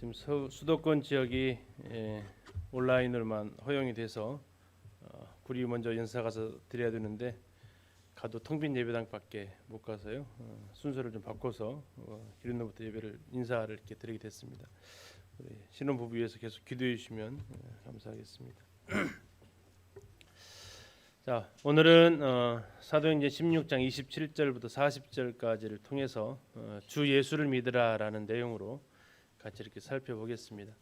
지금 수도권 지역이 온라인으로만 허용이 돼서 우리 먼저 연사 가서 드려야 되는데 가도 텅빈 예배당밖에 못 가서요. 순서를 좀 바꿔서 기름부터 예배를 인사를 이렇게 드리게 됐습니다. 우리 신혼부부 위해서 계속 기도해 주시면 감사하겠습니다. 자, 오늘은 사도행전 16장 27절부터 40절까지를 통해서 주 예수를 믿으라라는 내용으로 같이 이렇게 살펴보겠습니다.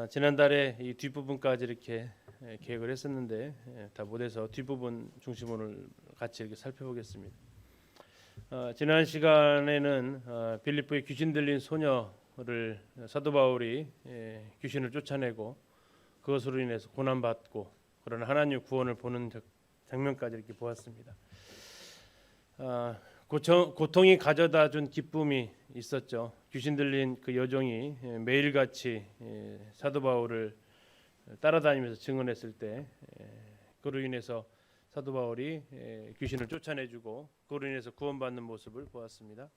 지난달에 이 뒷부분까지 이렇게 계획을 했었는데 다 못해서 뒷부분 중심으로 같이 이렇게 살펴보겠습니다. 지난 시간에는 빌립보의 귀신 들린 소녀를 사도 바울이 귀신을 쫓아내고 그것으로 인해서 고난받고 그러나 하나님의 구원을 보는 장면까지 이렇게 보았습니다. 고통이 가져다 준 기쁨이 있었죠. 귀신 들린 그 여종이 매일같이 사도 바울을 따라다니면서 증언했을 때 그로 인해서 사도 바울이 귀신을 쫓아내주고 그로 인해서 구원받는 모습을 보았습니다.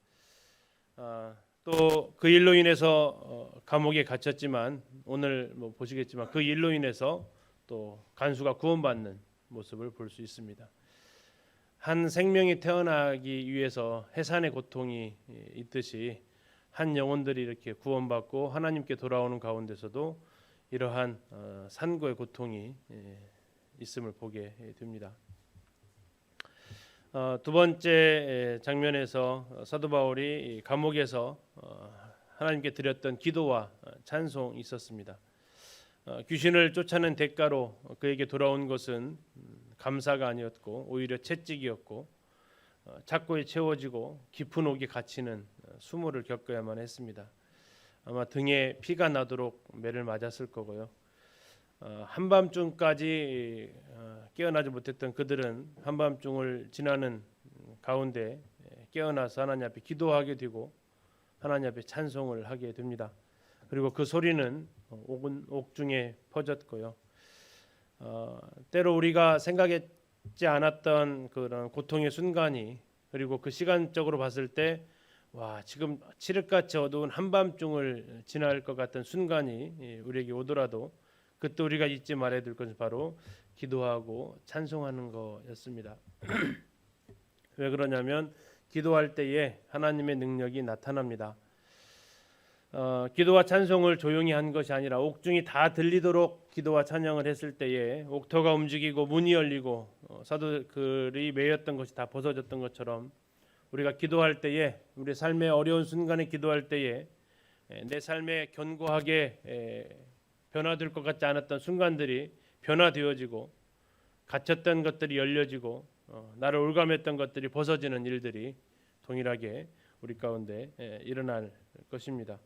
또 그 일로 인해서 감옥에 gat혔지만 오늘 보시겠지만 그 일로 인해서 또 간수가 구원받는 모습을 볼 수 있습니다. 한 생명이 태어나기 위해서 해산의 고통이 있듯이 한 영혼들이 이렇게 구원받고 하나님께 돌아오는 가운데서도 이러한 산고의 고통이 있음을 보게 됩니다. 두 번째 장면에서 사도 바울이 감옥에서 하나님께 드렸던 기도와 찬송이 있었습니다. 귀신을 쫓아낸 대가로 그에게 돌아온 것은 감사가 아니었고 오히려 채찍이었고 착고에 채워지고 깊은 옥에 갇히는 수모를 겪어야만 했습니다. 아마 등에 피가 나도록 매를 맞았을 거고요. 한밤중까지 깨어나지 못했던 그들은 한밤중을 지나는 가운데 깨어나서 하나님 앞에 기도하게 되고 하나님 앞에 찬송을 하게 됩니다. 그리고 그 소리는 옥중에 퍼졌고요. 때로 우리가 생각했지 않았던 그런 고통의 순간이 그리고 그 시간적으로 봤을 때 와 지금 칠흑같이 어두운 한밤중을 지날 것 같은 순간이 우리에게 오더라도 그때 우리가 잊지 말아야 될 것은 바로 기도하고 찬송하는 것이었습니다. 왜 그러냐면 기도할 때에 하나님의 능력이 나타납니다. 기도와 찬송을 조용히 한 것이 아니라 옥중이 다 들리도록 기도와 찬양을 했을 때에 옥토가 움직이고 문이 열리고 사도들이 매였던 것이 다 벗어졌던 것처럼 우리가 기도할 때에 우리 삶의 어려운 순간에 기도할 때에 내 삶에 견고하게 변화될 것 같지 않았던 순간들이 변화되어지고 갇혔던 것들이 열려지고 나를 올감했던 것들이 벗어지는 일들이 동일하게 우리 가운데 일어날 것입니다.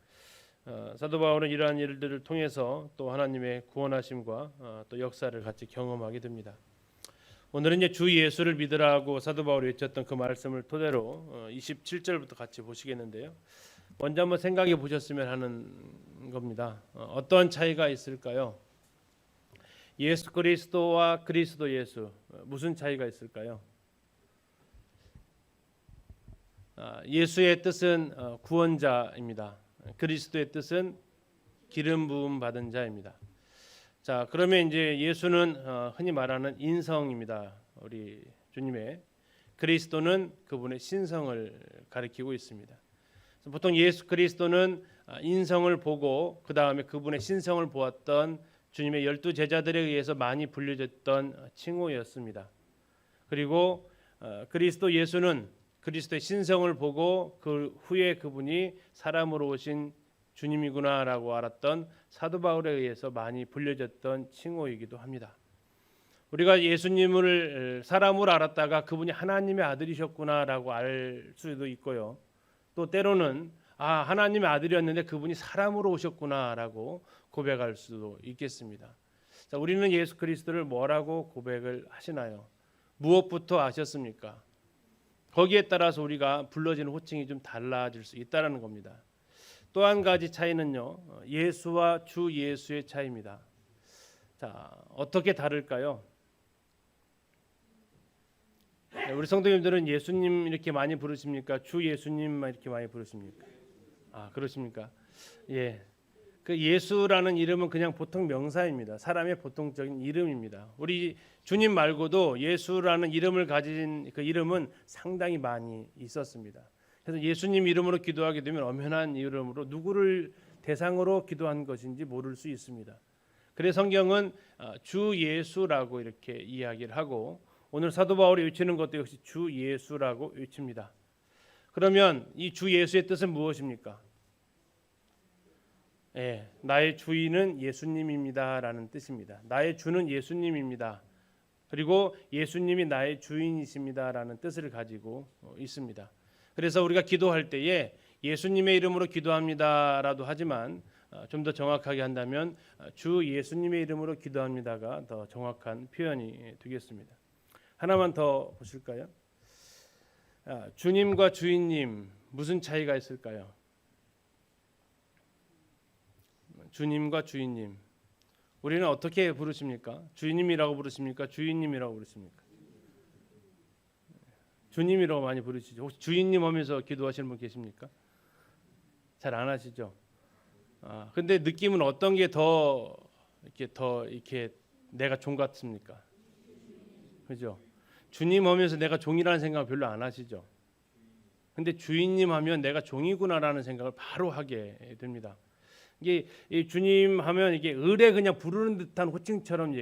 사도 바울은 이러한 일들을 통해서 또 하나님의 구원하심과 또 역사를 같이 경험하게 됩니다. 오늘은 이제 주 예수를 믿으라고 사도 바울이 외쳤던 그 말씀을 토대로 27절부터 같이 보시겠는데요. 먼저 한번 생각해 보셨으면 하는 겁니다. 어떤 차이가 있을까요? 예수 그리스도와 그리스도 예수 무슨 차이가 있을까요? 예수의 뜻은 구원자입니다. 그리스도의 뜻은 기름 부음 받은 자입니다. 자, 그러면 이제 예수는 흔히 말하는 인성입니다. 우리 주님의 그리스도는 그분의 신성을 가리키고 있습니다. 보통 예수 그리스도는 인성을 보고 그 다음에 그분의 신성을 보았던 주님의 12 제자들에 의해서 많이 불려졌던 칭호였습니다. 그리고 그리스도 예수는 그리스도의 신성을 보고 그 후에 그분이 사람으로 오신 주님이구나라고 알았던 사도 바울에 의해서 많이 불려졌던 칭호이기도 합니다. 우리가 예수님을 사람으로 알았다가 그분이 하나님의 아들이셨구나라고 알 수도 있고요. 또 때로는 하나님의 아들이었는데 그분이 사람으로 오셨구나라고 고백할 수도 있겠습니다. 자, 우리는 예수 그리스도를 뭐라고 고백을 하시나요? 무엇부터 아셨습니까? 거기에 따라서 우리가 불러지는 호칭이 좀 달라질 수 있다는 겁니다. 또 한 가지 차이는요. 예수와 주 예수의 차이입니다. 자, 어떻게 다를까요? 우리 성도님들은 예수님 이렇게 많이 부르십니까? 주 예수님만 이렇게 많이 부르십니까? 그러십니까? 예. 그 예수라는 이름은 그냥 보통 명사입니다. 사람의 보통적인 이름입니다. 우리 주님 말고도 예수라는 이름을 가진 그 이름은 상당히 많이 있었습니다. 그래서 예수님 이름으로 기도하게 되면 엄연한 이름으로 누구를 대상으로 기도한 것인지 모를 수 있습니다. 그래서 성경은 주 예수라고 이렇게 이야기를 하고 오늘 사도 바울이 외치는 것도 역시 주 예수라고 외칩니다. 그러면 이 주 예수의 뜻은 무엇입니까? 나의 주인은 예수님입니다라는 뜻입니다. 나의 주는 예수님입니다. 그리고 예수님이 나의 주인이십니다라는 뜻을 가지고 있습니다. 그래서 우리가 기도할 때에 예수님의 이름으로 기도합니다라도 하지만 좀 더 정확하게 한다면 주 예수님의 이름으로 기도합니다가 더 정확한 표현이 되겠습니다. 하나만 더 보실까요? 주님과 주인님 무슨 차이가 있을까요? 주님과 주인님 우리는 어떻게 부르십니까? 주인님이라고 부르십니까? 주인님이라고 부르십니까? 주님이라고 많이 부르시죠. 혹시 주인님 하면서 기도하시는 분 계십니까? 잘 안 하시죠. 근데 느낌은 어떤 게 더 이렇게 내가 종 같습니까? 그죠? 주님 하면서 내가 종이라는 생각을 별로 안 하시죠. 근데 주인님 하면 내가 종이구나라는 생각을 바로 하게 됩니다. 이게 주님 하면 이게 을에 그냥 부르는 듯한 호칭처럼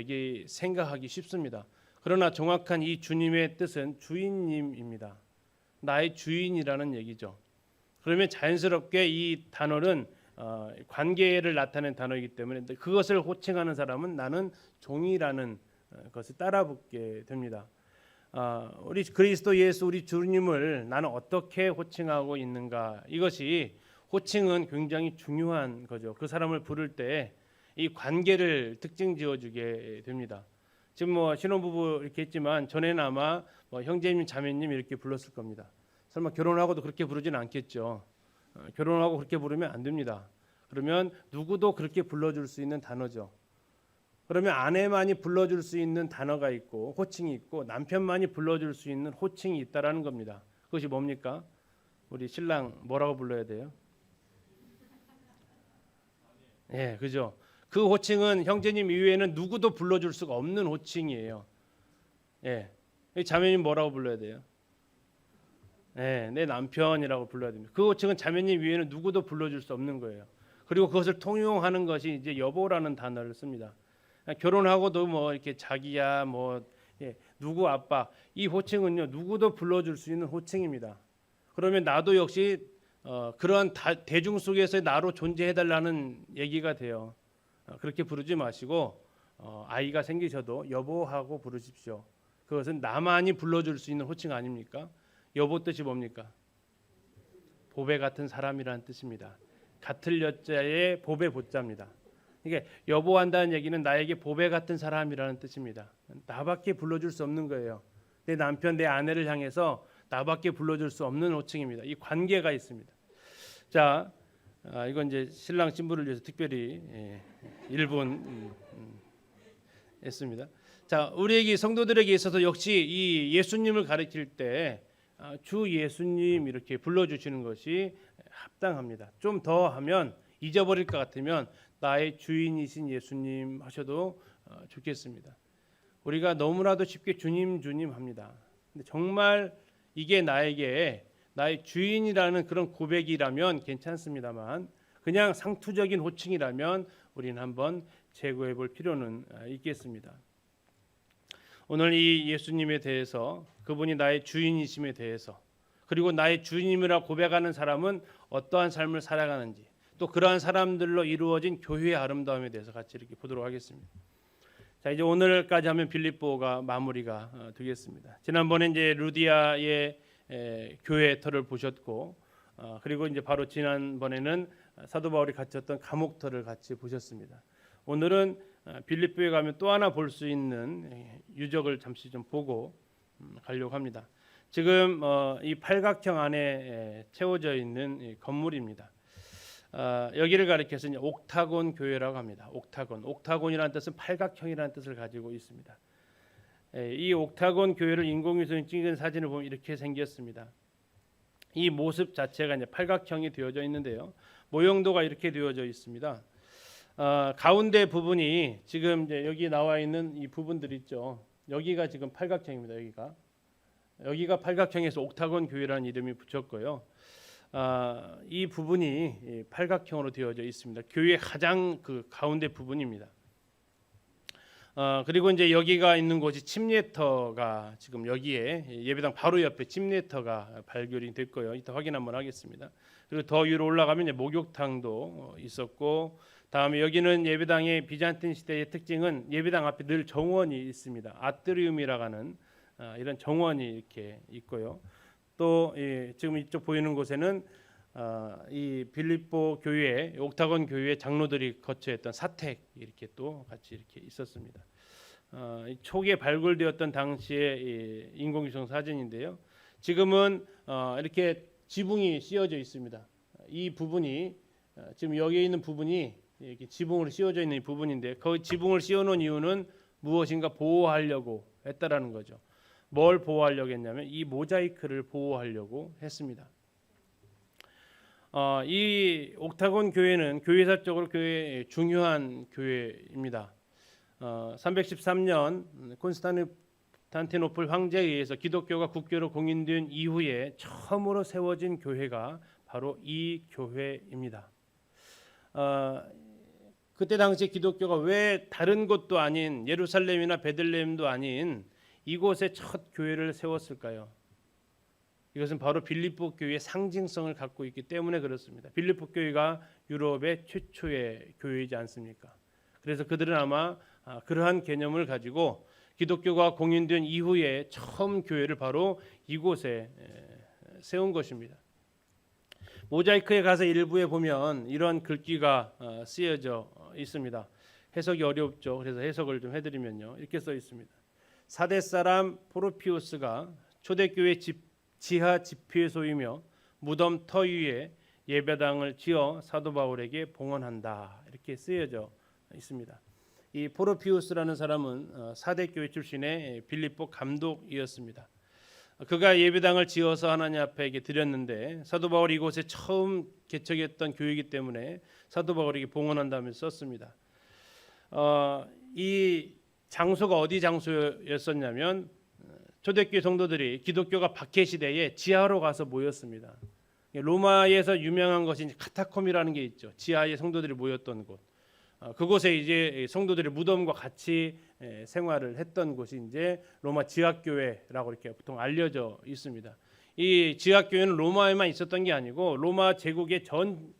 생각하기 쉽습니다. 그러나 정확한 이 주님의 뜻은 주인님입니다. 나의 주인이라는 얘기죠. 그러면 자연스럽게 이 단어는 관계를 나타내는 단어이기 때문에 그것을 호칭하는 사람은 나는 종이라는 것을 따라붙게 됩니다. 우리 그리스도 예수 우리 주님을 나는 어떻게 호칭하고 있는가, 이것이 호칭은 굉장히 중요한 거죠. 그 사람을 부를 때 이 관계를 특징 지어주게 됩니다. 지금 뭐 신혼부부 이렇게 했지만 전에는 아마 뭐 형제님 자매님 이렇게 불렀을 겁니다. 설마 결혼하고도 그렇게 부르진 않겠죠. 결혼하고 그렇게 부르면 안 됩니다. 그러면 누구도 그렇게 불러줄 수 있는 단어죠. 그러면 아내만이 불러줄 수 있는 단어가 있고 호칭이 있고 남편만이 불러줄 수 있는 호칭이 있다라는 겁니다. 그것이 뭡니까? 우리 신랑 뭐라고 불러야 돼요? 그죠. 그 호칭은 형제님 이외에는 누구도 불러줄 수가 없는 호칭이에요. 자매님 뭐라고 불러야 돼요? 내 남편이라고 불러야 됩니다. 그 호칭은 자매님 이외에는 누구도 불러줄 수 없는 거예요. 그리고 그것을 통용하는 것이 이제 여보라는 단어를 씁니다. 결혼하고도 뭐 이렇게 자기야 누구 아빠, 이 호칭은요 누구도 불러줄 수 있는 호칭입니다. 그러면 나도 역시 그러한 대중 속에서 나로 존재해달라는 얘기가 돼요. 그렇게 부르지 마시고 아이가 생기셔도 여보하고 부르십시오. 그것은 나만이 불러줄 수 있는 호칭 아닙니까? 여보 뜻이 뭡니까? 보배 같은 사람이라는 뜻입니다. 같을 여자의 보배 보자입니다. 이게 여보한다는 얘기는 나에게 보배 같은 사람이라는 뜻입니다. 나밖에 불러줄 수 없는 거예요. 내 남편, 내 아내를 향해서 나밖에 불러줄 수 없는 호칭입니다. 이 관계가 있습니다. 자, 이건 이제 신랑 신부를 위해서 특별히 1분 했습니다. 자, 우리에게 성도들에게 있어서 역시 이 예수님을 가리킬 때 주 예수님 이렇게 불러주시는 것이 합당합니다. 좀 더 하면 잊어버릴 것 같으면 나의 주인이신 예수님 하셔도 좋겠습니다. 우리가 너무나도 쉽게 주님 주님 합니다. 근데 정말 이게 나에게 나의 주인이라는 그런 고백이라면 괜찮습니다만 그냥 상투적인 호칭이라면 우리는 한번 재고해 볼 필요는 있겠습니다. 오늘 이 예수님에 대해서, 그분이 나의 주인이심에 대해서, 그리고 나의 주님이라 고백하는 사람은 어떠한 삶을 살아가는지, 또 그러한 사람들로 이루어진 교회의 아름다움에 대해서 같이 이렇게 보도록 하겠습니다. 자, 이제 오늘까지 하면 빌립보가 마무리가 되겠습니다. 지난번에 이제 루디아의 교회 터를 보셨고, 그리고 이제 바로 지난번에는 사도 바울이 갇혔던 감옥터를 같이 보셨습니다. 오늘은 빌립보에 가면 또 하나 볼 수 있는 유적을 잠시 좀 보고 가려고 합니다. 지금 이 팔각형 안에 채워져 있는 건물입니다. 여기를 가리켜서 이제 옥타곤 교회라고 합니다. 옥타곤이라는 뜻은 팔각형이라는 뜻을 가지고 있습니다. 이 옥타곤 교회를 인공위성이 찍은 사진을 보면 이렇게 생겼습니다. 이 모습 자체가 이제 팔각형이 되어져 있는데요. 모형도가 이렇게 되어져 있습니다. 가운데 부분이 지금 이제 여기 나와 있는 이 부분들 있죠. 여기가 지금 팔각형입니다. 여기가 팔각형에서 옥타곤 교회라는 이름이 붙였고요. 이 부분이 팔각형으로 되어져 있습니다. 교회 가장 그 가운데 부분입니다. 그리고 이제 여기가 있는 곳이 침례터가 지금 여기에 예배당 바로 옆에 침례터가 발견이 됐고요. 이따 확인 한번 하겠습니다. 그리고 더 위로 올라가면 이제 목욕탕도 있었고, 다음에 여기는 예배당의 비잔틴 시대의 특징은 예배당 앞에 늘 정원이 있습니다. 아트리움이라고 하는 이런 정원이 이렇게 있고요. 또 지금 이쪽 보이는 곳에는 이 빌립보 교회, 옥타곤 교회 장로들이 거처했던 사택 이렇게 또 같이 이렇게 있었습니다. 초기에 발굴되었던 당시의 인공위성 사진인데요. 지금은 이렇게 지붕이 씌워져 있습니다. 이 부분이 지금 여기 있는 부분이 이렇게 지붕으로 씌워져 있는 이 부분인데, 그 지붕을 씌워놓은 이유는 무엇인가 보호하려고 했다라는 거죠. 뭘 보호하려고 했냐면 이 모자이크를 보호하려고 했습니다. 이 옥타곤 교회는 교회사적으로 교회의 중요한 교회입니다. 313년 콘스탄티노플 황제에 의해서 기독교가 국교로 공인된 이후에 처음으로 세워진 교회가 바로 이 교회입니다. 그때 당시 기독교가 왜 다른 곳도 아닌 예루살렘이나 베들레헴도 아닌 이곳에 첫 교회를 세웠을까요? 이것은 바로 빌립보 교회의 상징성을 갖고 있기 때문에 그렇습니다. 빌립보 교회가 유럽의 최초의 교회이지 않습니까? 그래서 그들은 아마 그러한 개념을 가지고 기독교가 공인된 이후에 처음 교회를 바로 이곳에 세운 것입니다. 모자이크에 가서 일부에 보면 이런 글귀가 쓰여져 있습니다. 해석이 어렵죠. 그래서 해석을 좀 해드리면요, 이렇게 써 있습니다. 사대 사람 포르피우스가 초대교회 지하 집회소이며 무덤 터 위에 예배당을 지어 사도 바울에게 봉헌한다, 이렇게 쓰여져 있습니다. 이 포르피우스라는 사람은 사대교회 출신의 빌립보 감독이었습니다. 그가 예배당을 지어서 하나님 앞에 드렸는데 사도 바울이 이곳에 처음 개척했던 교회이기 때문에 사도 바울에게 봉헌한다면서 썼습니다. 이 장소가 어디 장소였었냐면 초대교회 성도들이 기독교가 박해 시대에 지하로 가서 모였습니다. 로마에서 유명한 것이 카타콤이라는 게 있죠. 지하에 성도들이 모였던 곳. 그곳에 이제 성도들이 무덤과 같이 생활을 했던 곳이 이제 로마 지하교회라고 이렇게 보통 알려져 있습니다. 이 지하교회는 로마에만 있었던 게 아니고 로마 제국의 전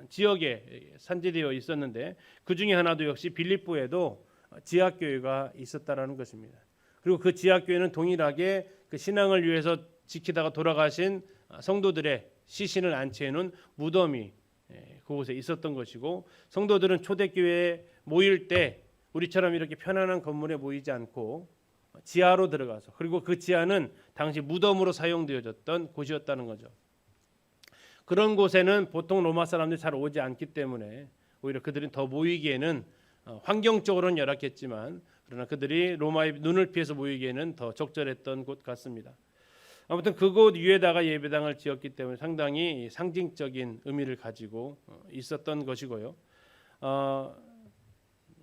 지역에 산재되어 있었는데, 그 중에 하나도 역시 빌립보에도 지하교회가 있었다라는 것입니다. 그리고 그 지하교회는 동일하게 그 신앙을 위해서 지키다가 돌아가신 성도들의 시신을 안치해 놓은 무덤이 그곳에 있었던 것이고, 성도들은 초대교회에 모일 때 우리처럼 이렇게 편안한 건물에 모이지 않고 지하로 들어가서, 그리고 그 지하는 당시 무덤으로 사용되어졌던 곳이었다는 거죠. 그런 곳에는 보통 로마 사람들이 잘 오지 않기 때문에 오히려 그들이 더 모이기에는 환경적으로는 열악했지만, 그러나 그들이 로마의 눈을 피해서 모이기에는 더 적절했던 곳 같습니다. 아무튼 그곳 위에다가 예배당을 지었기 때문에 상당히 상징적인 의미를 가지고 있었던 것이고요.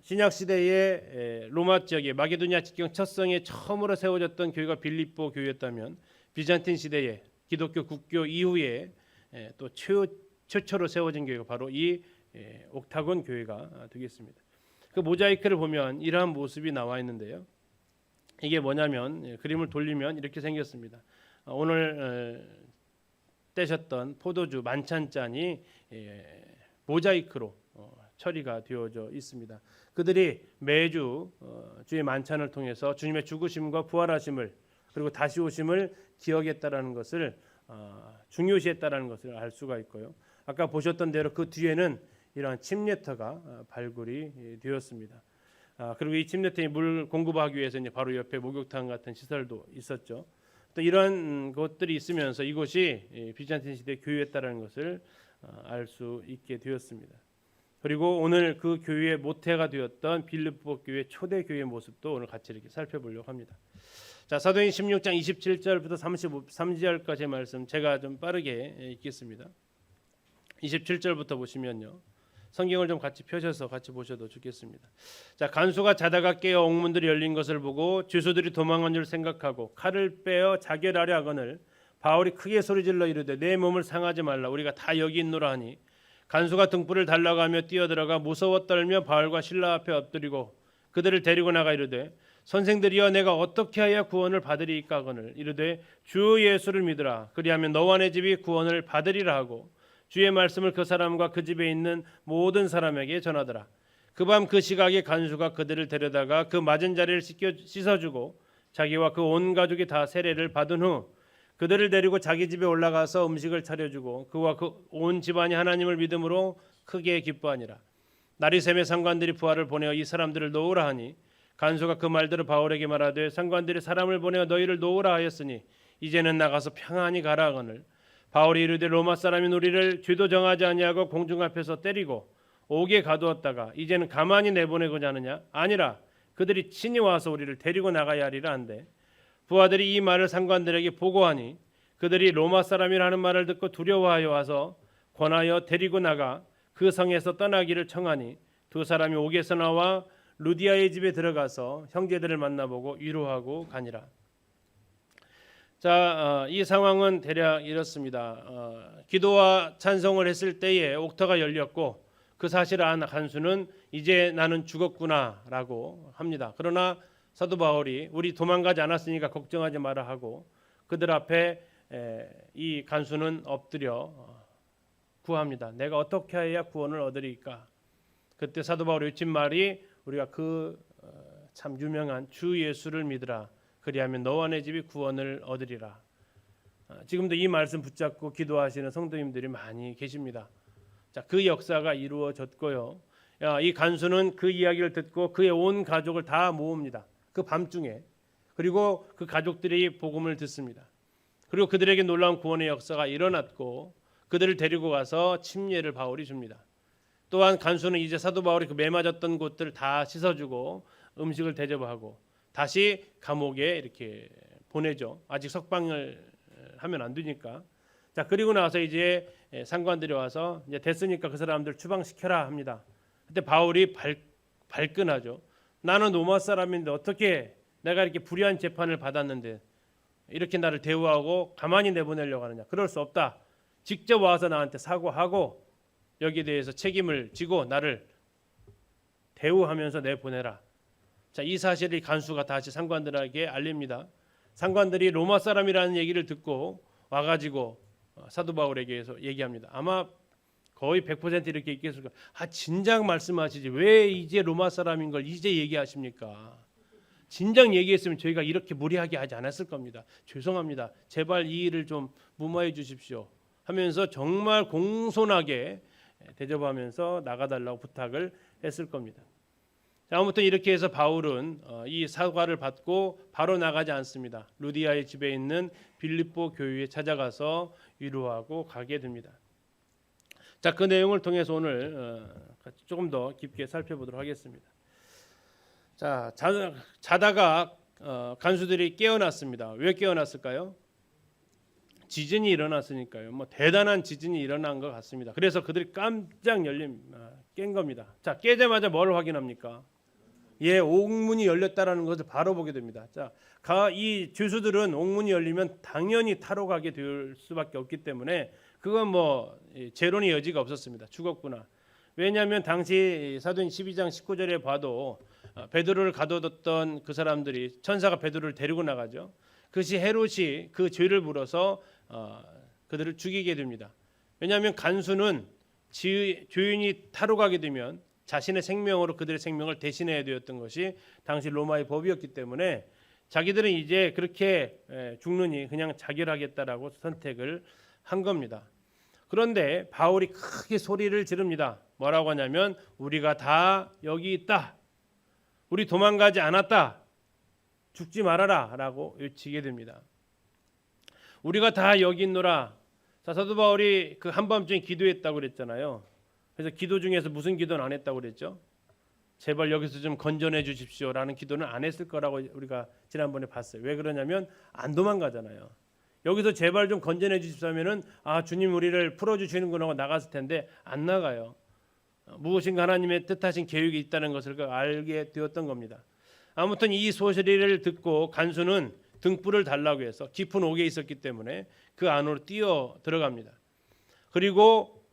신약 시대의 로마 지역에 마게도니아 직경 첫 성에 처음으로 세워졌던 교회가 빌립보 교회였다면, 비잔틴 시대에 기독교 국교 이후에 또 최초로 세워진 교회가 바로 이 옥타곤 교회가 되겠습니다. 그 모자이크를 보면 이러한 모습이 나와 있는데요. 이게 뭐냐면 그림을 돌리면 이렇게 생겼습니다. 오늘 떼셨던 포도주 만찬잔이 모자이크로 처리가 되어져 있습니다. 그들이 매주 주의 만찬을 통해서 주님의 죽으심과 부활하심을, 그리고 다시 오심을 기억했다라는 것을 중요시했다라는 것을 알 수가 있고요. 아까 보셨던 대로 그 뒤에는 이러한 침례터가 발굴이 되었습니다. 그리고 이 침례터에 물 공급하기 위해서 이제 바로 옆에 목욕탕 같은 시설도 있었죠. 또 이런 것들이 있으면서 이곳이 비잔틴 시대 교회였다라는 것을 알 수 있게 되었습니다. 그리고 오늘 그 교회의 모태가 되었던 빌립보 교회 초대 교회의 모습도 오늘 같이 이렇게 살펴보려고 합니다. 자, 사도행 16장 27절부터 33절까지의 말씀 제가 좀 빠르게 읽겠습니다. 27절부터 보시면요. 성경을 좀 같이 펴셔서 같이 보셔도 좋겠습니다. 자, 간수가 자다가 깨어 옥문들이 열린 것을 보고 죄수들이 도망한 줄 생각하고 칼을 빼어 자결하려 하거늘 바울이 크게 소리질러 이르되 내 몸을 상하지 말라 우리가 다 여기 있노라 하니 간수가 등불을 달라가며 뛰어들어가 무서워 떨며 바울과 실라 앞에 엎드리고 그들을 데리고 나가 이르되 선생들이여 내가 어떻게 하여 구원을 받으리이까 하거늘 이르되 주 예수를 믿으라 그리하면 너와 내 집이 구원을 받으리라 하고 주의 말씀을 그 사람과 그 집에 있는 모든 사람에게 전하더라. 그 밤 그 시각에 간수가 그들을 데려다가 그 맞은 자리를 씻어주고 자기와 그 온 가족이 다 세례를 받은 후 그들을 데리고 자기 집에 올라가서 음식을 차려주고 그와 그 온 집안이 하나님을 믿음으로 크게 기뻐하니라. 날이 새매 상관들이 부하를 보내어 이 사람들을 놓으라 하니 간수가 그 말들을 바울에게 말하되 상관들이 사람을 보내어 너희를 놓으라 하였으니 이제는 나가서 평안히 가라 하거늘 바울이 이르되 로마 사람인 우리를 죄도 정하지 아니하고 공중 앞에서 때리고 옥에 가두었다가 이제는 가만히 내보내고자 하느냐 아니라 그들이 친히 와서 우리를 데리고 나가야 하리라 한데 부하들이 이 말을 상관들에게 보고하니 그들이 로마 사람이라는 말을 듣고 두려워하여 와서 권하여 데리고 나가 그 성에서 떠나기를 청하니 두 사람이 옥에서 나와 루디아의 집에 들어가서 형제들을 만나보고 위로하고 가니라. 자, 이 상황은 대략 이렇습니다. 기도와 찬송을 했을 때에 옥터가 열렸고 그 사실을 안 간수는 이제 나는 죽었구나라고 합니다. 그러나 사도 바울이 우리 도망가지 않았으니까 걱정하지 마라 하고 그들 앞에 이 간수는 엎드려 구합니다. 내가 어떻게 해야 구원을 얻으리까? 그때 사도 바울이 외친 말이 우리가 그 참 유명한 주 예수를 믿으라. 그리하면 너와 내 집이 구원을 얻으리라. 지금도 이 말씀 붙잡고 기도하시는 성도님들이 많이 계십니다. 자, 그 역사가 이루어졌고요. 이 간수는 그 이야기를 듣고 그의 온 가족을 다 모읍니다. 그 밤중에. 그리고 그 가족들이 복음을 듣습니다. 그리고 그들에게 놀라운 구원의 역사가 일어났고 그들을 데리고 가서 침례를 바울이 줍니다. 또한 간수는 이제 사도 바울이 그 매맞았던 곳들을 다 씻어주고 음식을 대접하고 다시 감옥에 이렇게 보내죠. 아직 석방을 하면 안 되니까. 자, 그리고 나서 이제 상관들이 와서 이제 됐으니까 그 사람들 추방시켜라 합니다. 그때 바울이 발끈하죠. 나는 로마 사람인데 어떻게 내가 이렇게 불의한 재판을 받았는데 이렇게 나를 대우하고 가만히 내보내려고 하느냐. 그럴 수 없다. 직접 와서 나한테 사과하고 여기에 대해서 책임을 지고 나를 대우하면서 내보내라. 자, 이 사실을 간수가 다시 상관들에게 알립니다. 상관들이 로마 사람이라는 얘기를 듣고 와가지고 사도 바울에게서 얘기합니다. 아마 거의 100% 이렇게 있겠을까? 진작 말씀하시지 왜 이제 로마 사람인 걸 이제 얘기하십니까? 진작 얘기했으면 저희가 이렇게 무리하게 하지 않았을 겁니다. 죄송합니다. 제발 이 일을 좀 무마해 주십시오 하면서 정말 공손하게 대접하면서 나가달라고 부탁을 했을 겁니다. 자, 아무튼 이렇게 해서 바울은 이 사과를 받고 바로 나가지 않습니다. 루디아의 집에 있는 빌립보 교회에 찾아가서 위로하고 가게 됩니다. 자, 그 내용을 통해서 오늘 조금 더 깊게 살펴보도록 하겠습니다. 자, 자다가 간수들이 깨어났습니다. 왜 깨어났을까요? 지진이 일어났으니까요. 뭐 대단한 지진이 일어난 것 같습니다. 그래서 그들이 깜짝 깬 겁니다. 자, 깨자마자 뭘 확인합니까? 옥문이 열렸다라는 것을 바로 보게 됩니다. 자, 이 죄수들은 옥문이 열리면 당연히 타로 가게 될 수밖에 없기 때문에 그건 뭐 재론의 여지가 없었습니다. 죽었구나. 왜냐하면 당시 사도행 12장 19절에 봐도 베드로를 가둬뒀던 그 사람들이 천사가 베드로를 데리고 나가죠. 그것이 헤롯이 그 죄를 물어서 그들을 죽이게 됩니다. 왜냐하면 간수는 죄인이 타로 가게 되면 자신의 생명으로 그들의 생명을 대신해야 되었던 것이 당시 로마의 법이었기 때문에 자기들은 이제 그렇게 죽느니 그냥 자결하겠다라고 선택을 한 겁니다. 그런데 바울이 크게 소리를 지릅니다. 뭐라고 하냐면 우리가 다 여기 있다. 우리 도망가지 않았다. 죽지 말아라 라고 외치게 됩니다. 우리가 다 여기 있노라. 자, 사도 바울이 그 한밤중에 기도했다고 그랬잖아요. 그래서 기도 중에서 무슨 기도는 안 했다고 그랬죠? 제발 여기서 좀 건져내 주십시오라는 기도는 안 했을 거라고 우리가 지난번에 봤어요. 왜 그러냐면 안 도망가잖아요. 여기서 제발 좀 건져내 주십시오 하면은 주님 우리를 풀어주시는구나 하고 나갔을 텐데 안 나가요. 무엇인가 하나님의 뜻하신 계획이 있다는 것을 알게 되었던 겁니다. 아무튼 이 소리를 듣고 간수는 등불을 달라고 해서 깊은 옥에 있었기 때문에 그 안으로 뛰어 들어갑니다. 그리고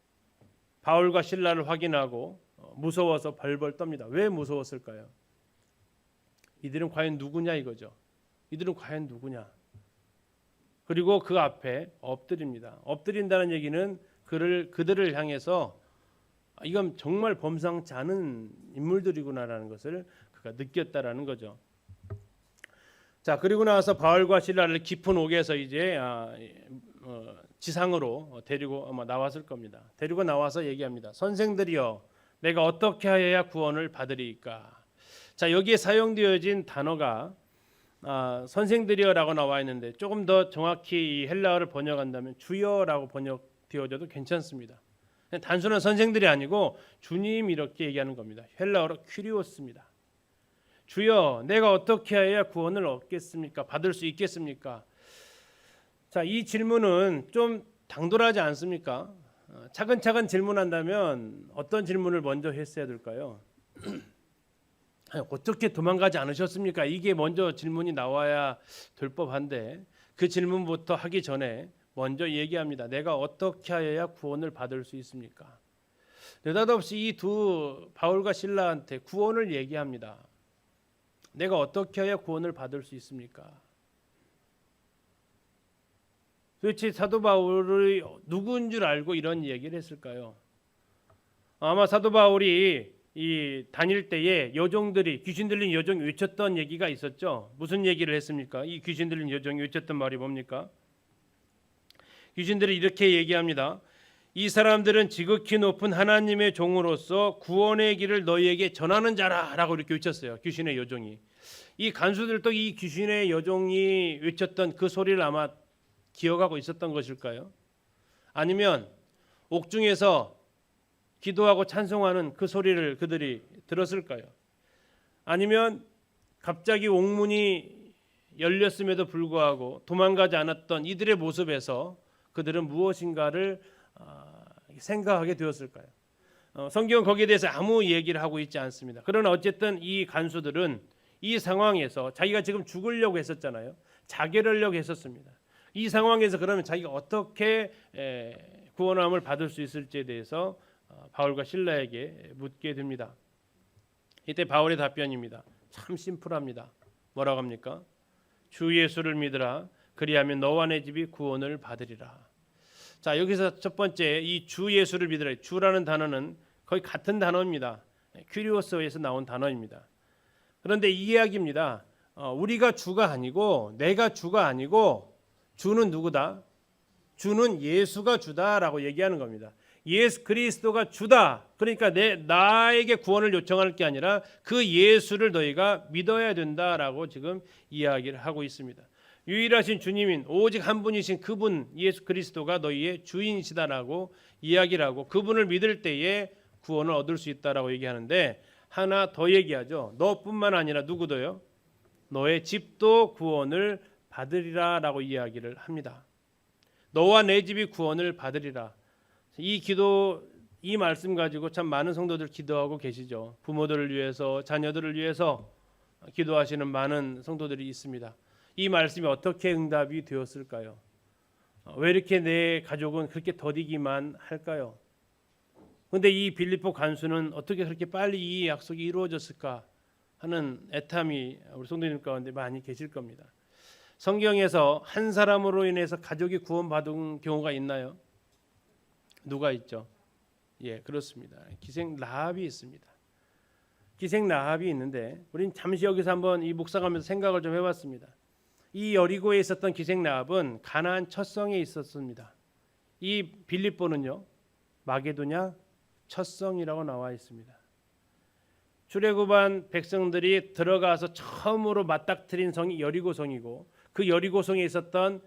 바울과 실라를 확인하고 무서워서 벌벌 떱니다. 왜 무서웠을까요? 이들은 과연 누구냐 이거죠. 이들은 과연 누구냐. 그리고 그 앞에 엎드립니다. 엎드린다는 얘기는 그들을 향해서 이건 정말 범상치 않은 인물들이구나라는 것을 그가 느꼈다라는 거죠. 자, 그리고 나서 바울과 실라를 깊은 옥에서 이제 지상으로 데리고 아마 나왔을 겁니다. 데리고 나와서 얘기합니다. 선생들이여, 내가 어떻게 하여야 구원을 받으리이까? 자, 여기에 사용되어진 단어가 선생들이여라고 나와 있는데 조금 더 정확히 이 헬라어를 번역한다면 주여라고 번역되어져도 괜찮습니다. 단순한 선생들이 아니고 주님 이렇게 얘기하는 겁니다. 헬라어로 큐리오스입니다. 주여, 내가 어떻게 해야 구원을 얻겠습니까? 받을 수 있겠습니까? 자, 이 질문은 좀 당돌하지 않습니까? 차근차근 질문한다면 어떤 질문을 먼저 했어야 될까요? 어떻게 도망가지 않으셨습니까? 이게 먼저 질문이 나와야 될 법한데 그 질문부터 하기 전에 먼저 얘기합니다. 내가 어떻게 하여야 구원을 받을 수 있습니까? 느닷없이 이 두 바울과 실라한테 구원을 얘기합니다. 내가 어떻게 해야 구원을 받을 수 있습니까? 도대체 사도 바울이 누구인 줄 알고 이런 얘기를 했을까요? 아마 사도 바울이 이 다닐 때에 여종들이 귀신 들린 여종이 외쳤던 얘기가 있었죠. 무슨 얘기를 했습니까? 이 귀신 들린 여종이 외쳤던 말이 뭡니까? 귀신들이 이렇게 얘기합니다. 이 사람들은 지극히 높은 하나님의 종으로서 구원의 길을 너희에게 전하는 자라라고 이렇게 외쳤어요. 귀신의 여종이. 이 간수들도 이 귀신의 여종이 외쳤던 그 소리를 아마 기억하고 있었던 것일까요? 아니면 옥중에서 기도하고 찬송하는 그 소리를 그들이 들었을까요? 아니면 갑자기 옥문이 열렸음에도 불구하고 도망가지 않았던 이들의 모습에서 그들은 무엇인가를 생각하게 되었을까요? 성경은 거기에 대해서 아무 얘기를 하고 있지 않습니다. 그러나 어쨌든 이 간수들은 이 상황에서 자기가 지금 죽으려고 했었잖아요. 자결하려고 했었습니다. 이 상황에서 그러면 자기가 어떻게 구원함을 받을 수 있을지에 대해서 바울과 실라에게 묻게 됩니다. 이때 바울의 답변입니다. 참 심플합니다. 뭐라고 합니까? 주 예수를 믿으라. 그리하면 너와 내 집이 구원을 받으리라. 자, 여기서 첫 번째 이 주 예수를 믿으라. 주라는 단어는 거의 같은 단어입니다. 큐리오스에서 나온 단어입니다. 그런데 이 이야기입니다. 우리가 주가 아니고 내가 주가 아니고 주는 누구다? 주는 예수가 주다라고 얘기하는 겁니다. 예수 그리스도가 주다. 그러니까 나에게 구원을 요청할 게 아니라 그 예수를 너희가 믿어야 된다라고 지금 이야기를 하고 있습니다. 유일하신 주님인 오직 한 분이신 그분 예수 그리스도가 너희의 주인이시다라고 이야기를 하고 그분을 믿을 때에 구원을 얻을 수 있다라고 얘기하는데 하나 더 얘기하죠. 너뿐만 아니라 누구도요? 너의 집도 구원을 받으리라라고 이야기를 합니다. 너와 내 집이 구원을 받으리라. 이 말씀 가지고 참 많은 성도들 기도하고 계시죠. 부모들을 위해서 자녀들을 위해서 기도하시는 많은 성도들이 있습니다. 이 말씀이 어떻게 응답이 되었을까요? 왜 이렇게 내 가족은 그렇게 더디기만 할까요? 그런데 이 빌립보 간수는 어떻게 그렇게 빨리 이 약속이 이루어졌을까 하는 애탐이 우리 성도님 가운데 많이 계실 겁니다. 성경에서 한 사람으로 인해서 가족이 구원받은 경우가 있나요? 누가 있죠? 예, 그렇습니다. 기생 라합이 있습니다. 기생 라합이 있는데 우리는 잠시 여기서 한번 이 묵상하면서 생각을 좀 해봤습니다. 이 여리고에 있었던 기생 라합은 가나안 첫 성에 있었습니다. 이 빌립보는요 마게도냐 첫 성이라고 나와 있습니다. 출애굽한 백성들이 들어가서 처음으로 맞닥뜨린 성이 여리고 성이고 그 여리고 성에 있었던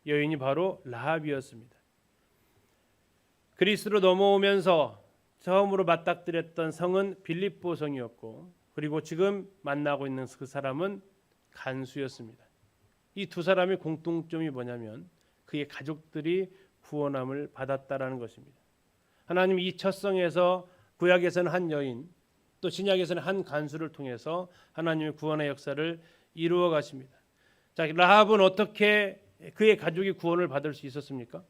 여인이 바로 라합이었습니다. 그리스로 넘어오면서 처음으로 맞닥뜨렸던 성은 빌립보 성이었고 그리고 지금 만나고 있는 그 사람은 간수였습니다. 이 두 사람의 공통점이 뭐냐면 그의 가족들이 구원함을 받았다라는 것입니다. 하나님 이 첫 성에서 구약에서는 한 여인, 또 신약에서는 한 간수를 통해서 하나님의 구원의 역사를 이루어 가십니다. 자, 라합은 어떻게 그의 가족이 구원을 받을 수 있었습니까?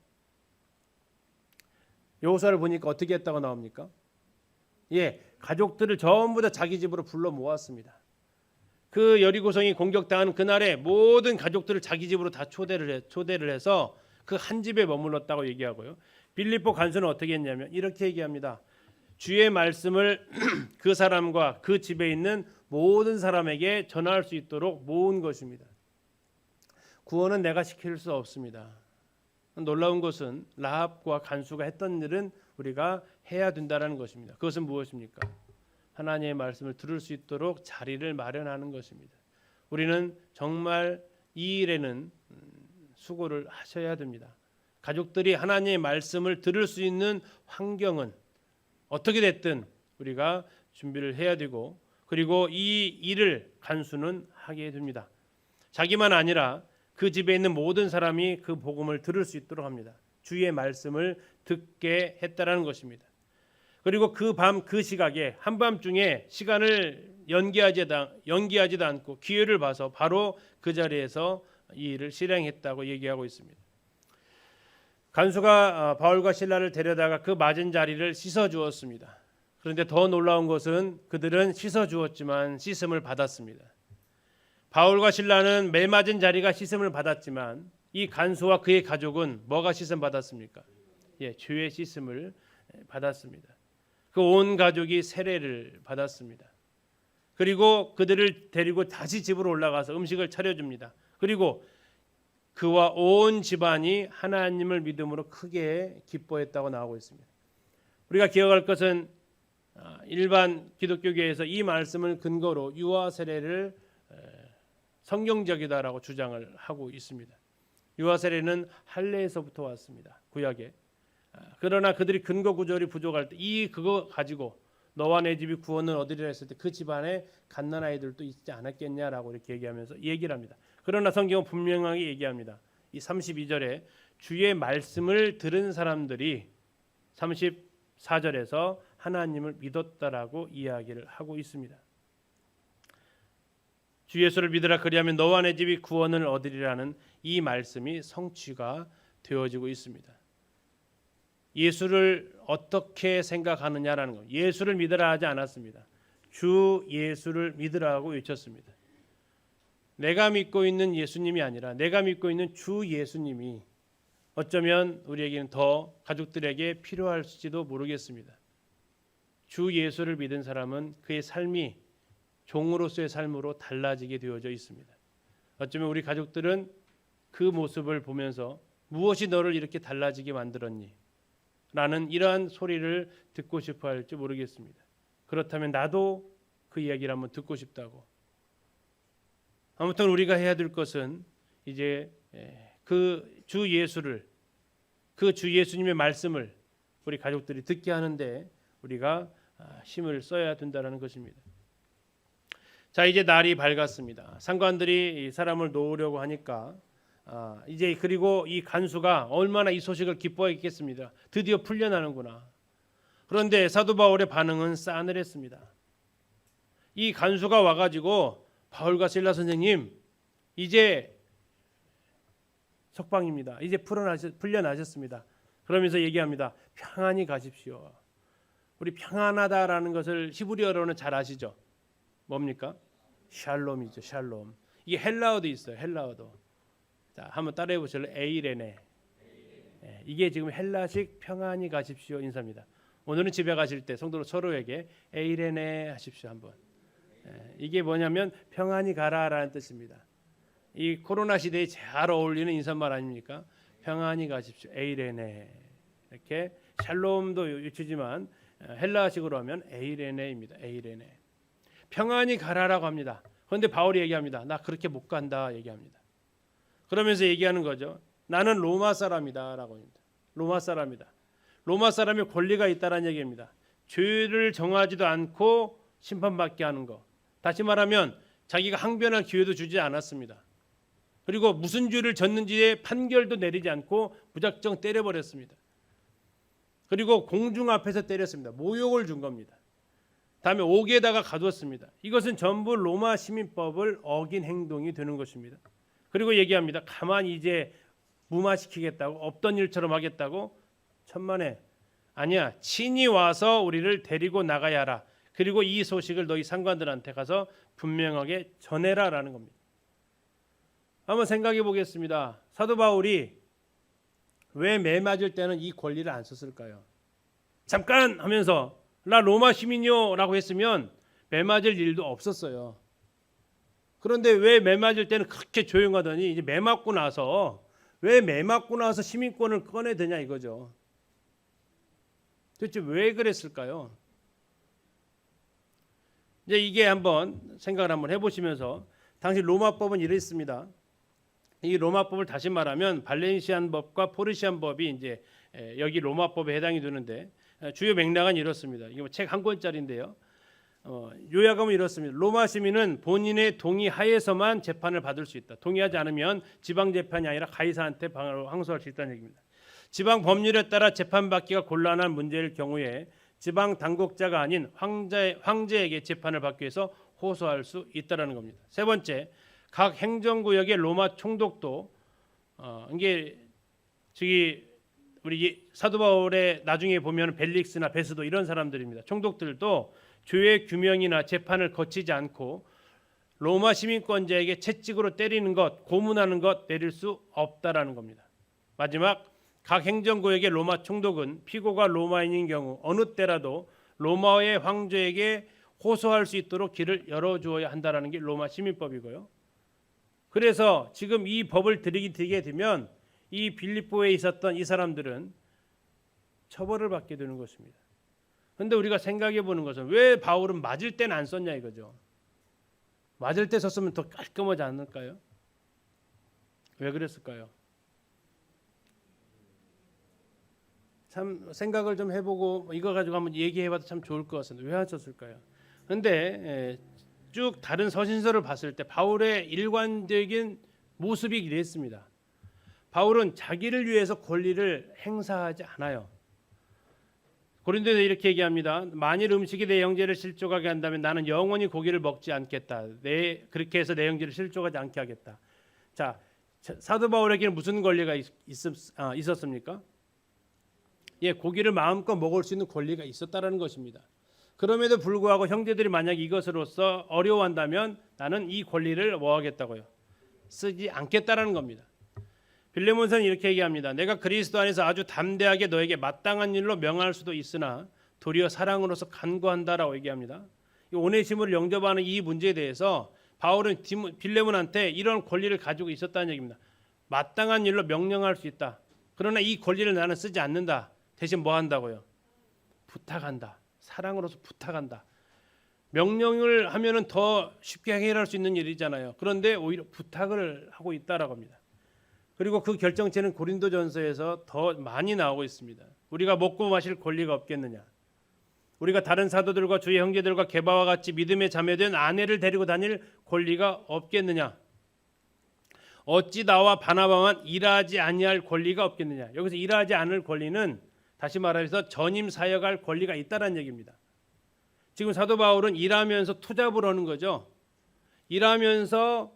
여호수아를 보니까 어떻게 했다고 나옵니까? 가족들을 전부 다 자기 집으로 불러 모았습니다. 그 여리고성이 공격당한 그날에 모든 가족들을 자기 집으로 다 초대를 해서 그 한 집에 머물렀다고 얘기하고요. 빌립보 간수는 어떻게 했냐면 이렇게 얘기합니다. 주의 말씀을 그 사람과 그 집에 있는 모든 사람에게 전할 수 있도록 모은 것입니다. 구원은 내가 시킬 수 없습니다. 놀라운 것은 라합과 간수가 했던 일은 우리가 해야 된다는 것입니다. 그것은 무엇입니까? 하나님의 말씀을 들을 수 있도록 자리를 마련하는 것입니다. 우리는 정말 이 일에는 수고를 하셔야 됩니다. 가족들이 하나님의 말씀을 들을 수 있는 환경은 어떻게 됐든 우리가 준비를 해야 되고, 그리고 이 일을 간수는 하게 됩니다. 자기만 아니라 그 집에 있는 모든 사람이 그 복음을 들을 수 있도록 합니다. 주의 말씀을 듣게 했다라는 것입니다. 그리고 그 밤 그 시각에 한밤중에 시간을 연기하지도 않고 기회를 봐서 바로 그 자리에서 이 일을 실행했다고 얘기하고 있습니다. 간수가 바울과 실라를 데려다가 그 맞은 자리를 씻어 주었습니다. 그런데 더 놀라운 것은 그들은 씻어 주었지만 씻음을 받았습니다. 바울과 실라는 매맞은 자리가 씻음을 받았지만 이 간수와 그의 가족은 뭐가 씻음 받았습니까? 주의 씻음을 받았습니다. 그 온 가족이 세례를 받았습니다. 그리고 그들을 데리고 다시 집으로 올라가서 음식을 차려줍니다. 그리고 그와 온 집안이 하나님을 믿음으로 크게 기뻐했다고 나오고 있습니다. 우리가 기억할 것은 일반 기독교계에서 이 말씀을 근거로 유아 세례를 성경적이다라고 주장을 하고 있습니다. 유아 세례는 할례에서부터 왔습니다. 구약에. 그러나 그들이 근거 구절이 부족할 때 그거 가지고 너와 내 집이 구원을 얻으리라 했을 때 그 집안에 갓난 아이들도 있지 않았겠냐라고 이렇게 얘기하면서 얘기를 합니다. 그러나 성경은 분명하게 얘기합니다. 이 32절에 주의 말씀을 들은 사람들이 34절에서 하나님을 믿었다라고 이야기를 하고 있습니다. 주 예수를 믿으라 그리하면 너와 내 집이 구원을 얻으리라는 이 말씀이 성취가 되어지고 있습니다. 예수를 어떻게 생각하느냐라는 것. 예수를 믿으라 하지 않았습니다. 주 예수를 믿으라고 외쳤습니다. 내가 믿고 있는 예수님이 아니라 내가 믿고 있는 주 예수님이 어쩌면 우리에게는 더 가족들에게 필요할지도 모르겠습니다. 주 예수를 믿은 사람은 그의 삶이 종으로서의 삶으로 달라지게 되어져 있습니다. 어쩌면 우리 가족들은 그 모습을 보면서 무엇이 너를 이렇게 달라지게 만들었니? 라는 이러한 소리를 듣고 싶어 할지 모르겠습니다. 그렇다면 나도 그 이야기를 한번 듣고 싶다고. 아무튼 우리가 해야 될 것은 이제 그 주 예수를, 그 주 예수님의 말씀을 우리 가족들이 듣게 하는데 우리가 힘을 써야 된다는 것입니다. 자, 이제 날이 밝았습니다. 상관들이 이 사람을 놓으려고 하니까 이제 그리고 이 간수가 얼마나 이 소식을 기뻐했겠습니다. 드디어 풀려나는구나. 그런데 사도 바울의 반응은 싸늘했습니다. 이 간수가 와가지고 바울과 실라 선생님 이제 석방입니다. 이제 풀려나셨습니다. 그러면서 얘기합니다. 평안히 가십시오. 우리 평안하다라는 것을 히브리어로는 잘 아시죠? 뭡니까? 샬롬이죠. 샬롬. 이게 헬라어도 있어요. 헬라어도. 자, 한번 따라해 보실래요? 에이레네. 이게 지금 헬라식 평안히 가십시오 인사입니다. 오늘은 집에 가실 때 성도로 서로에게 에이레네 하십시오 한번. 이게 뭐냐면 평안히 가라라는 뜻입니다. 이 코로나 시대에 잘 어울리는 인사말 아닙니까? 평안히 가십시오. 에이레네. 이렇게 샬롬도 유치지만 헬라식으로 하면 에이레네입니다. 에이레네. 평안히 가라라고 합니다. 그런데 바울이 얘기합니다. 나 그렇게 못 간다 얘기합니다. 그러면서 얘기하는 거죠. 나는 로마 사람이다라고 합니다. 로마 사람이다. 로마 사람이 권리가 있다라는 얘기입니다. 죄를 정하지도 않고 심판받게 하는 거. 다시 말하면 자기가 항변할 기회도 주지 않았습니다. 그리고 무슨 죄를 졌는지에 판결도 내리지 않고 무작정 때려버렸습니다. 그리고 공중 앞에서 때렸습니다. 모욕을 준 겁니다. 다음에 옥에다가 가두었습니다. 이것은 전부 로마 시민법을 어긴 행동이 되는 것입니다. 그리고 얘기합니다. 가만히 이제 무마시키겠다고, 없던 일처럼 하겠다고. 천만에 아니야, 친히 와서 우리를 데리고 나가야 하라. 그리고 이 소식을 너희 상관들한테 가서 분명하게 전해라라는 겁니다. 한번 생각해 보겠습니다. 사도 바울이 왜 매 맞을 때는 이 권리를 안 썼을까요? 잠깐 하면서 나 로마 시민이요 라고 했으면 매 맞을 일도 없었어요. 그런데 왜 매 맞을 때는 그렇게 조용하더니 이제 매 맞고 나서 왜 매 맞고 나서 시민권을 꺼내드냐 이거죠. 도대체 왜 그랬을까요? 이제 이게 한번 생각을 한번 해보시면서 당시 로마법은 이랬습니다. 이 로마법을 다시 말하면 발렌시안 법과 포르시안 법이 이제 여기 로마법에 해당이 되는데 주요 맥락은 이렇습니다. 이게 책 한 권짜리인데요. 요약하면 이렇습니다. 로마 시민은 본인의 동의 하에서만 재판을 받을 수 있다. 동의하지 않으면 지방 재판이 아니라 가이사한테 바로 항소할 수 있다는 얘기입니다. 지방 법률에 따라 재판받기가 곤란한 문제일 경우에 지방 당국자가 아닌 황제에게 재판을 받기 위해서 호소할 수 있다는 겁니다. 세 번째, 각 행정구역의 로마 총독도 이게 저기 우리 사도 바울의 나중에 보면 벨릭스나 베스도 이런 사람들입니다. 총독들도 죄의 규명이나 재판을 거치지 않고 로마 시민권자에게 채찍으로 때리는 것, 고문하는 것 내릴 수 없다라는 겁니다. 마지막, 각 행정구역의 로마 총독은 피고가 로마인인 경우 어느 때라도 로마의 황제에게 호소할 수 있도록 길을 열어주어야 한다라는 게 로마 시민법이고요. 그래서 지금 이 법을 들이게 되면 이 빌립보에 있었던 이 사람들은 처벌을 받게 되는 것입니다. 그런데 우리가 생각해 보는 것은 왜 바울은 맞을 때는 안 썼냐 이거죠. 맞을 때 썼으면 더 깔끔하지 않을까요? 왜 그랬을까요? 참 생각을 좀 해보고 이거 가지고 한번 얘기해봐도 참 좋을 것 같습니다. 왜 안 썼을까요? 그런데 쭉 다른 서신서를 봤을 때 바울의 일관적인 모습이 이랬습니다. 바울은 자기를 위해서 권리를 행사하지 않아요. 고린도에서 이렇게 얘기합니다. 만일 음식이 내 영제를 실족하게 한다면 나는 영원히 고기를 먹지 않겠다. 그렇게 해서 내 영제를 실족하지 않게 하겠다. 자, 사도 바울에게는 무슨 권리가 있었습니까? 예, 고기를 마음껏 먹을 수 있는 권리가 있었다라는 것입니다. 그럼에도 불구하고 형제들이 만약 이것으로서 어려워한다면 나는 이 권리를 뭐 하겠다고요? 쓰지 않겠다라는 겁니다. 빌레몬서는 이렇게 얘기합니다. 내가 그리스도 안에서 아주 담대하게 너에게 마땅한 일로 명할 수도 있으나 도리어 사랑으로서 간구한다라고 얘기합니다. 오네시모를 영접하는 이 문제에 대해서 바울은 빌레몬한테 이런 권리를 가지고 있었다는 얘기입니다. 마땅한 일로 명령할 수 있다. 그러나 이 권리를 나는 쓰지 않는다. 대신 뭐 한다고요? 부탁한다. 사랑으로서 부탁한다. 명령을 하면은 더 쉽게 해결할 수 있는 일이잖아요. 그런데 오히려 부탁을 하고 있다라고 합니다. 그리고 그 결정체는 고린도전서에서 더 많이 나오고 있습니다. 우리가 먹고 마실 권리가 없겠느냐? 우리가 다른 사도들과 주의 형제들과 게바와 같이 믿음의 자매된 아내를 데리고 다닐 권리가 없겠느냐? 어찌 나와 바나바만 일하지 아니할 권리가 없겠느냐? 여기서 일하지 않을 권리는 다시 말해서 전임 사역할 권리가 있다는 얘기입니다. 지금 사도 바울은 일하면서 투잡을 하는 거죠. 일하면서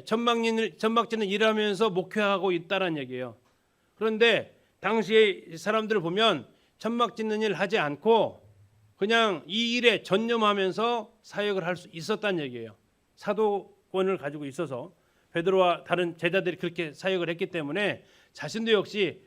천막짓는 일하면서 목회하고 있다는 얘기예요. 그런데 당시에 사람들을 보면 천막짓는 일 하지 않고 그냥 이 일에 전념하면서 사역을 할 수 있었다는 얘기예요. 사도권을 가지고 있어서 베드로와 다른 제자들이 그렇게 사역을 했기 때문에 자신도 역시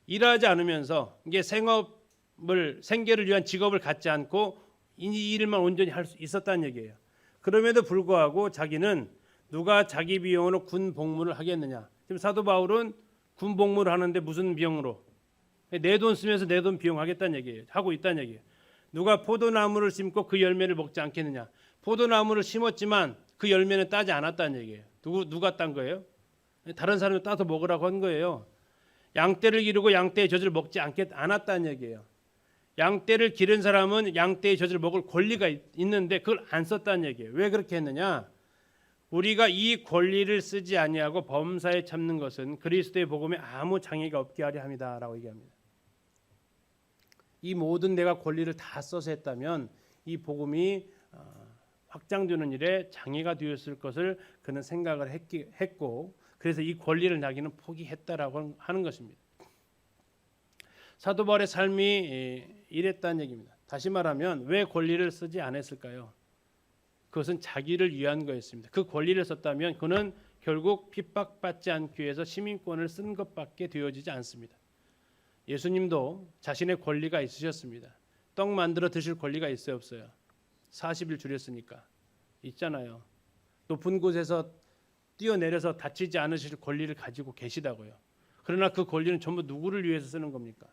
일하지 않으면서 이게 생계를 위한 직업을 갖지 않고 이 일만 온전히 할 수 있었다는 얘기예요. 그럼에도 불구하고 자기는 누가 자기 비용으로 군 복무를 하겠느냐? 지금 사도 바울은 군 복무를 하는데 무슨 비용으로? 내 돈 쓰면서 내 돈 비용하겠다는 얘기예요. 하고 있다는 얘기예요. 누가 포도나무를 심고 그 열매를 먹지 않겠느냐? 포도나무를 심었지만 그 열매는 따지 않았다는 얘기예요. 누가 딴 거예요? 다른 사람이 따서 먹으라고 한 거예요. 양떼를 기르고 양떼의 젖을 먹지 않았다는 얘기예요. 양떼를 기른 사람은 양떼의 젖을 먹을 권리가 있는데 그걸 안 썼다는 얘기예요. 왜 그렇게 했느냐? 우리가 이 권리를 쓰지 아니하고 범사에 참는 것은 그리스도의 복음에 아무 장애가 없게 하려 함이다라고 얘기합니다. 이 모든 내가 권리를 다 써서 했다면 이 복음이 확장되는 일에 장애가 되었을 것을 그는 생각을 했고, 그래서 이 권리를 자기는 포기했다라고 하는 것입니다. 사도 바울의 삶이 이랬다는 얘기입니다. 다시 말하면 왜 권리를 쓰지 않았을까요? 그것은 자기를 위한 거였습니다. 그 권리를 썼다면 그는 결국 핍박받지 않기 위해서 시민권을 쓴 것밖에 되어지지 않습니다. 예수님도 자신의 권리가 있으셨습니다. 떡 만들어 드실 권리가 있어요, 없어요? 40일 줄였으니까. 있잖아요. 높은 곳에서 뛰어내려서 다치지 않으실 권리를 가지고 계시다고요. 그러나 그 권리는 전부 누구를 위해서 쓰는 겁니까?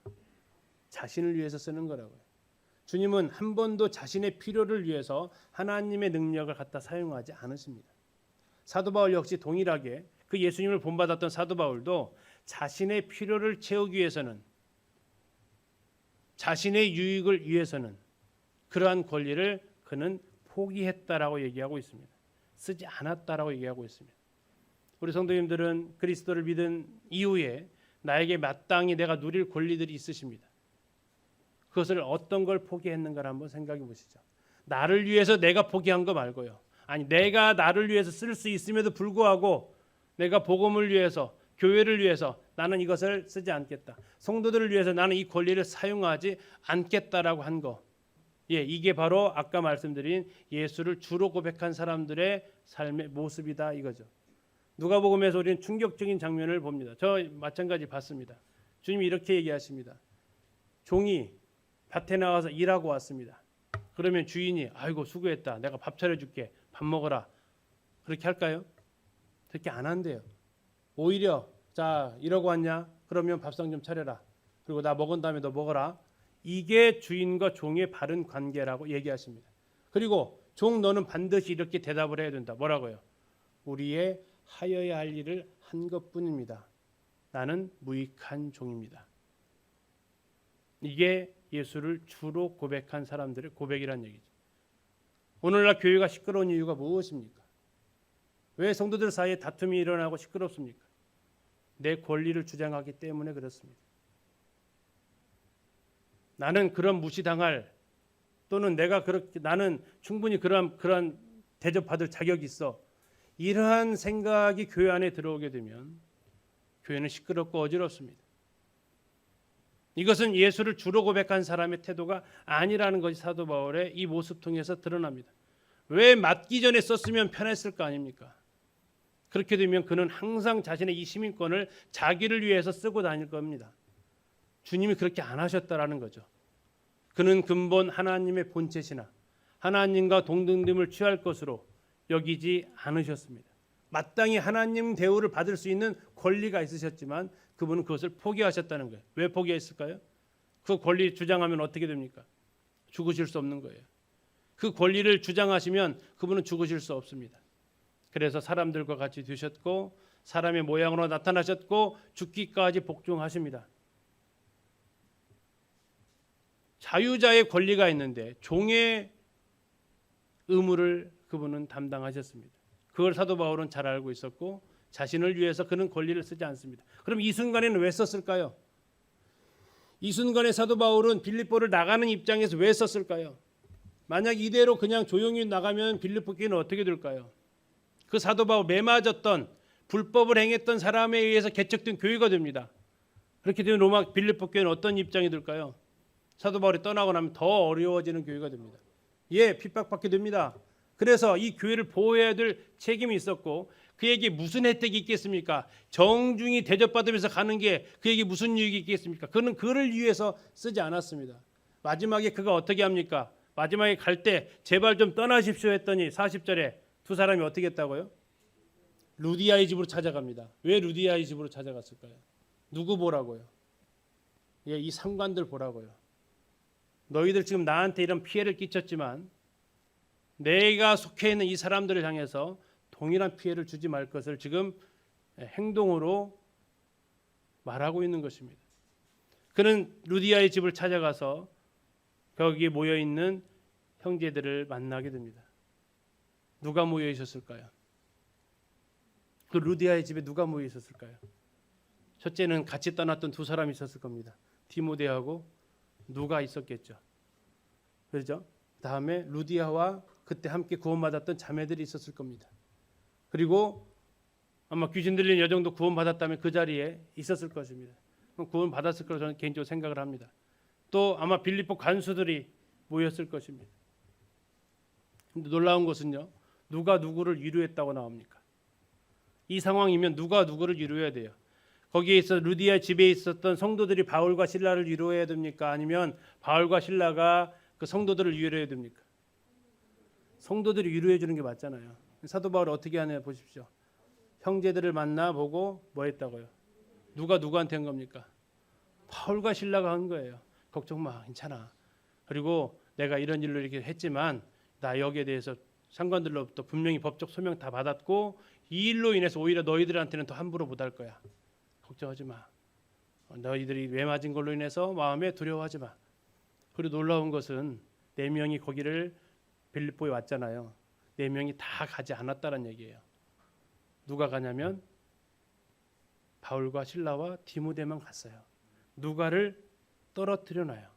자신을 위해서 쓰는 거라고요. 주님은 한 번도 자신의 필요를 위해서 하나님의 능력을 갖다 사용하지 않으십니다. 사도 바울 역시 동일하게 그 예수님을 본받았던 사도 바울도 자신의 필요를 채우기 위해서는, 자신의 유익을 위해서는 그러한 권리를 그는 포기했다라고 얘기하고 있습니다. 쓰지 않았다라고 얘기하고 있습니다. 우리 성도님들은 그리스도를 믿은 이후에 나에게 마땅히 내가 누릴 권리들이 있으십니다. 그것을 어떤 걸 포기했는가를 한번 생각해 보시죠. 나를 위해서 내가 포기한 거 말고요. 아니, 내가 나를 위해서 쓸 수 있음에도 불구하고 내가 복음을 위해서, 교회를 위해서 나는 이것을 쓰지 않겠다. 성도들을 위해서 나는 이 권리를 사용하지 않겠다라고 한 거. 이게 바로 아까 말씀드린 예수를 주로 고백한 사람들의 삶의 모습이다 이거죠. 누가복음에서 우리는 충격적인 장면을 봅니다. 저 마찬가지 봤습니다. 주님이 이렇게 얘기하십니다. 종이 밭에 나가서 일하고 왔습니다. 그러면 주인이 아이고 수고했다. 내가 밥 차려줄게. 밥 먹어라. 그렇게 할까요? 그렇게 안 한대요. 오히려 자 이러고 왔냐? 그러면 밥상 좀 차려라. 그리고 나 먹은 다음에 너 먹어라. 이게 주인과 종의 바른 관계라고 얘기하십니다. 그리고 종 너는 반드시 이렇게 대답을 해야 된다. 뭐라고요? 우리의 하여야 할 일을 한 것뿐입니다. 나는 무익한 종입니다. 이게 예수를 주로 고백한 사람들의 고백이란 얘기죠. 오늘날 교회가 시끄러운 이유가 무엇입니까? 왜 성도들 사이에 다툼이 일어나고 시끄럽습니까? 내 권리를 주장하기 때문에 그렇습니다. 나는 그런 무시당할, 또는 내가 그렇게 나는 충분히 그러한 대접받을 자격이 있어. 이러한 생각이 교회 안에 들어오게 되면 교회는 시끄럽고 어지럽습니다. 이것은 예수를 주로 고백한 사람의 태도가 아니라는 것이 사도 바울의 이 모습 통해서 드러납니다. 왜 맞기 전에 썼으면 편했을 거 아닙니까? 그렇게 되면 그는 항상 자신의 이 시민권을 자기를 위해서 쓰고 다닐 겁니다. 주님이 그렇게 안 하셨다라는 거죠. 그는 근본 하나님의 본체시나 하나님과 동등됨을 취할 것으로 여기지 않으셨습니다. 마땅히 하나님 대우를 받을 수 있는 권리가 있으셨지만 그분은 그것을 포기하셨다는 거예요. 왜 포기했을까요? 그 권리 주장하면 어떻게 됩니까? 죽으실 수 없는 거예요. 그 권리를 주장하시면 그분은 죽으실 수 없습니다. 그래서 사람들과 같이 되셨고 사람의 모양으로 나타나셨고 죽기까지 복종하십니다. 자유자의 권리가 있는데 종의 의무를 그분은 담당하셨습니다. 그걸 사도 바울은 잘 알고 있었고 자신을 위해서 그는 권리를 쓰지 않습니다. 그럼 이 순간에는 왜 썼을까요? 이 순간에 사도 바울은 빌립보를 나가는 입장에서 왜 썼을까요? 만약 이대로 그냥 조용히 나가면 빌립보 교회는 어떻게 될까요? 그 사도 바울 매맞았던 불법을 행했던 사람에 의해서 개척된 교회가 됩니다. 그렇게 되면 로마 빌립보 교회는 어떤 입장이 될까요? 사도 바울이 떠나고 나면 더 어려워지는 교회가 됩니다. 핍박받게 됩니다. 그래서 이 교회를 보호해야 될 책임이 있었고 그에게 무슨 혜택이 있겠습니까? 정중히 대접받으면서 가는 게 그에게 무슨 유익이 있겠습니까? 그는 그를 위해서 쓰지 않았습니다. 마지막에 그가 어떻게 합니까? 마지막에 갈 때 제발 좀 떠나십시오 했더니 40절에 두 사람이 어떻게 했다고요? 루디아의 집으로 찾아갑니다. 왜 루디아의 집으로 찾아갔을까요? 누구 보라고요? 이 상관들 보라고요. 너희들 지금 나한테 이런 피해를 끼쳤지만 내가 속해 있는 이 사람들을 향해서 동일한 피해를 주지 말 것을 지금 행동으로 말하고 있는 것입니다. 그는 루디아의 집을 찾아가서 거기에 모여 있는 형제들을 만나게 됩니다. 누가 모여 있었을까요? 그 루디아의 집에 누가 모여 있었을까요? 첫째는 같이 떠났던 두 사람이 있었을 겁니다. 디모데하고 누가 있었겠죠. 그렇죠? 다음에 루디아와 그때 함께 구원받았던 자매들이 있었을 겁니다. 그리고 아마 귀신 들린 여정도 구원받았다면 그 자리에 있었을 것입니다. 구원받았을 거라고 저는 개인적으로 생각을 합니다. 또 아마 빌립보 관수들이 모였을 것입니다. 근데 놀라운 것은요, 누가 누구를 위로했다고 나옵니까? 이 상황이면 누가 누구를 위로해야 돼요? 거기에 있어 루디아 집에 있었던 성도들이 바울과 실라를 위로해야 됩니까? 아니면 바울과 실라가 그 성도들을 위로해야 됩니까? 성도들이 위로해 주는 게 맞잖아요. 사도 바울이 어떻게 하냐 보십시오. 형제들을 만나보고 뭐 했다고요? 누가 누구한테 한 겁니까? 바울과 실라가 한 거예요. 걱정 마, 괜찮아. 그리고 내가 이런 일로 이렇게 했지만 나 여기에 대해서 상관들로부터 분명히 법적 소명 다 받았고 이 일로 인해서 오히려 너희들한테는 더 함부로 못할 거야. 걱정하지 마. 너희들이 왜 맞은 걸로 인해서 마음에 두려워하지 마. 그리고 놀라운 것은 4명이 거기를 빌립보에 왔잖아요. 4명이 다 가지 않았다는 얘기예요. 누가 가냐면 바울과 실라와 디모데만 갔어요. 누가를 떨어뜨려 놔요.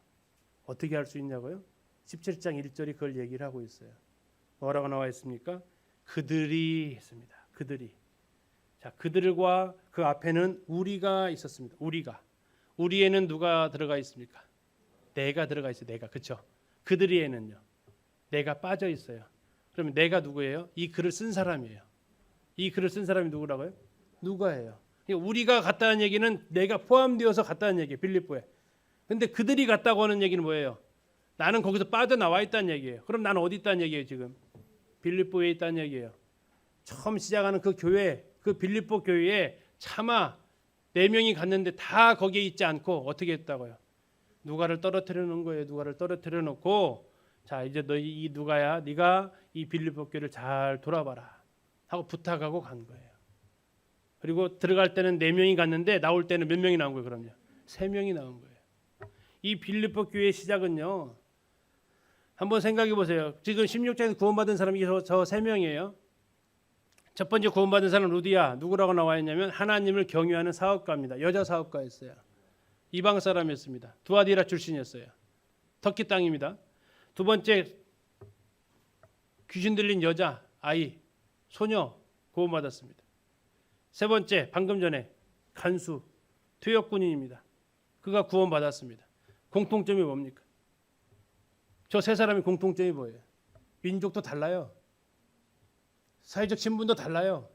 어떻게 할 수 있냐고요? 17장 1절이 그걸 얘기를 하고 있어요. 뭐라고 나와 있습니까? 그들이 했습니다. 그들이. 자, 그들과 그 앞에는 우리가 있었습니다. 우리에는 누가 들어가 있습니까? 내가 들어가 있어요. 내가. 그렇죠? 그들이에는요. 내가 빠져 있어요. 그러면 내가 누구예요? 이 글을 쓴 사람이에요. 이 글을 쓴 사람이 누구라고요? 누가예요. 우리가 갔다는 얘기는 내가 포함되어서 갔다는 얘기예요. 빌립보에. 근데 그들이 갔다고 하는 얘기는 뭐예요? 나는 거기서 빠져나와 있다는 얘기예요. 그럼 나는 어디 있다는 얘기예요? 지금 빌립보에 있다는 얘기예요. 처음 시작하는 그 교회, 그 빌립보 교회에 차마 4명이 갔는데 다 거기에 있지 않고 어떻게 했다고요? 누가를 떨어뜨려 놓은 거예요. 누가를 떨어뜨려 놓고 자 이제 너희 이 누가야 네가 이 빌립보 교회를 잘 돌아봐라 하고 부탁하고 간 거예요. 그리고 들어갈 때는 4명이 갔는데 나올 때는 몇 명이 나온 거예요? 그럼요. 3명이 나온 거예요. 이 빌립보 교회의 시작은요. 한번 생각해 보세요. 지금 16장에서 구원받은 사람이 저 3명이에요. 첫 번째 구원받은 사람 루디아 누구라고 나와 있냐면 하나님을 경유하는 사업가입니다. 여자 사업가였어요. 이방 사람이었습니다. 두아디라 출신이었어요. 터키 땅입니다. 두 번째 귀신 들린 여자 아이 소녀 구원받았습니다. 세 번째 방금 전에 간수 퇴역군인입니다. 그가 구원받았습니다. 공통점이 뭡니까? 저 3사람의 공통점이 뭐예요? 민족도 달라요. 사회적 신분도 달라요.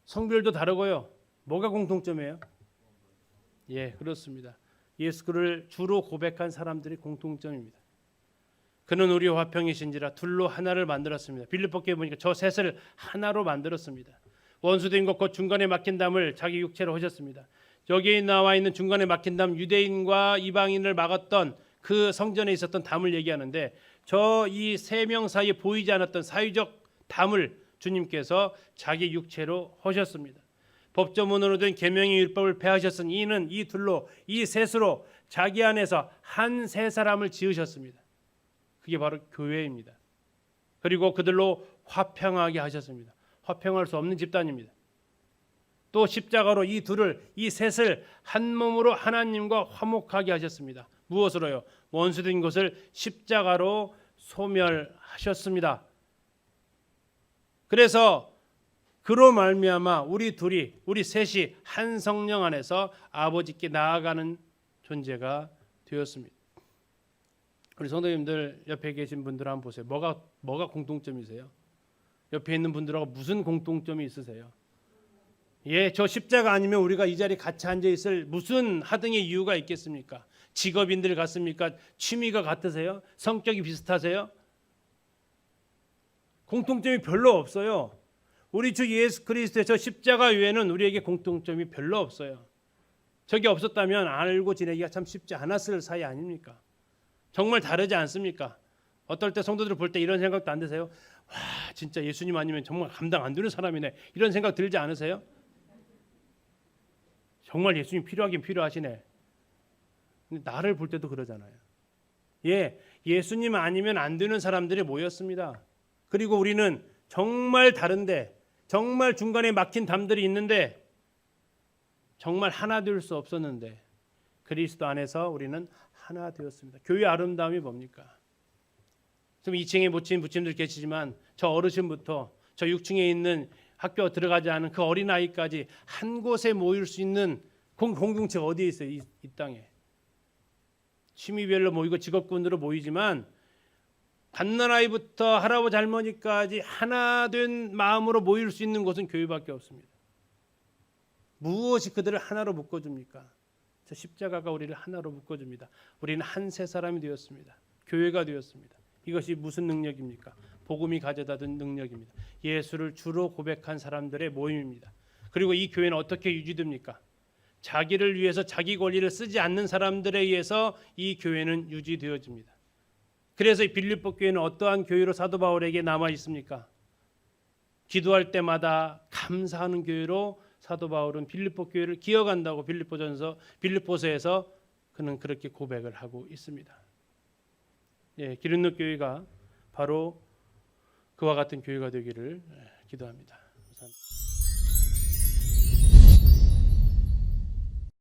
성별도 다르고요. 뭐가 공통점이에요? 예, 그렇습니다. 예수를 주로 고백한 사람들이 공통점입니다. 그는 우리 화평이신지라 둘로 하나를 만들었습니다. 빌립보 교회 보니까 저 셋을 하나로 만들었습니다. 원수된 것 곧 중간에 막힌 담을 자기 육체로 하셨습니다. 여기에 나와 있는 중간에 막힌 담 유대인과 이방인을 막았던 그 성전에 있었던 담을 얘기하는데 저 이 3명 사이에 보이지 않았던 사회적 담을 주님께서 자기 육체로 하셨습니다. 법조문으로 된 계명의 율법을 폐하셨으니 이는 이 둘로 이 셋으로 자기 안에서 한 세 사람을 지으셨습니다. 그게 바로 교회입니다. 그리고 그들로 화평하게 하셨습니다. 화평할 수 없는 집단입니다. 또 십자가로 이 둘을 이 셋을 한 몸으로 하나님과 화목하게 하셨습니다. 무엇으로요? 원수된 것을 십자가로 소멸하셨습니다. 그래서 그로 말미암아 우리 셋이 한 성령 안에서 아버지께 나아가는 존재가 되었습니다. 우리 성도님들 옆에 계신 분들 한번 보세요. 뭐가 공통점이세요? 옆에 있는 분들하고 무슨 공통점이 있으세요? 예, 저 십자가 아니면 우리가 이 자리에 같이 앉아 있을 무슨 하등의 이유가 있겠습니까? 직업인들 같습니까? 취미가 같으세요? 성격이 비슷하세요? 공통점이 별로 없어요. 우리 주 예수 그리스도의 저 십자가 외에는 우리에게 공통점이 별로 없어요. 저게 없었다면 알고 지내기가 참 쉽지 않았을 사이 아닙니까? 정말 다르지 않습니까? 어떨 때 성도들을 볼 때 이런 생각도 안 드세요? 와, 진짜 예수님 아니면 정말 감당 안 되는 사람이네. 이런 생각 들지 않으세요? 정말 예수님 필요하긴 필요하시네. 근데 나를 볼 때도 그러잖아요. 예, 예수님 아니면 안 되는 사람들이 모였습니다. 그리고 우리는 정말 다른데 정말 중간에 막힌 담들이 있는데 정말 하나 될 수 없었는데 그리스도 안에서 우리는 하나 되었습니다. 교회 아름다움이 뭡니까? 지금 2층에 모친 부친들 계시지만 저 어르신부터 저 6층에 있는 학교 들어가지 않은 그 어린아이까지 한 곳에 모일 수 있는 공동체가 어디에 있어요? 이 땅에. 취미별로 모이고 직업군으로 모이지만 갓난아이부터 할아버지 할머니까지 하나 된 마음으로 모일 수 있는 곳은 교회밖에 없습니다. 무엇이 그들을 하나로 묶어줍니까? 저 십자가가 우리를 하나로 묶어줍니다. 우리는 한 세 사람이 되었습니다. 교회가 되었습니다. 이것이 무슨 능력입니까? 복음이 가져다 준 능력입니다. 예수를 주로 고백한 사람들의 모임입니다. 그리고 이 교회는 어떻게 유지됩니까? 자기를 위해서 자기 권리를 쓰지 않는 사람들에 의해서 이 교회는 유지되어집니다. 그래서 이 빌립보 교회는 어떠한 교회로 사도 바울에게 남아 있습니까? 기도할 때마다 감사하는 교회로 사도 바울은 빌립보 교회를 기억한다고 빌립보서에서 그는 그렇게 고백을 하고 있습니다. 예, 기름노 교회가 바로 그와 같은 교회가 되기를 기도합니다. 감사합니다.